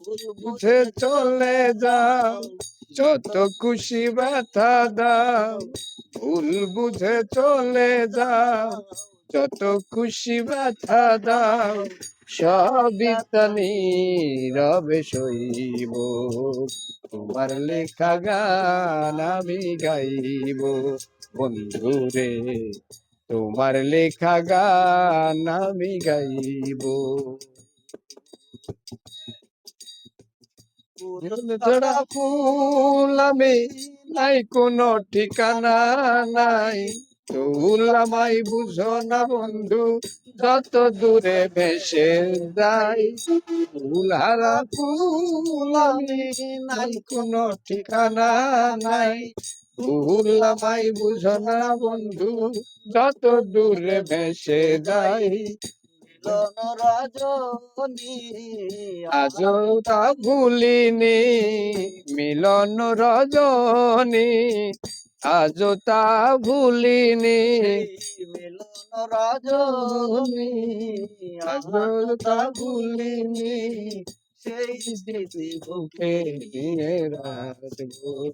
বুঝে চলে যাও, যত খুশি ব্যথা দাও। ভুল বুঝে চলে যাও, যত খুশি ব্যথা দাও। সবই তা নীরবে সইব, তোমার লেখা গান আমি গাইব। বন্ধুরে, তোমার লেখা গান আমি গাইব। ছড়া ফুল আমি, নাই কোনো ঠিকানা নাই। ফুল আমায় বুঝো না বন্ধু, যত দূরে ভেসে যাই। ফুল হারা ফুল আমি, নাই কোনো ঠিকানা নাই। ফুল আমায় বুঝো না বন্ধু, যত দূরে ভেসে যাই। মিলন রজনী আজও তা ভুলিনি, মিলন রজনী আজও তা ভুলিনি। মিলন রজনী আজও তা ভুলিনি, সেই স্মৃতি বুকে নিয়ে রাখবো।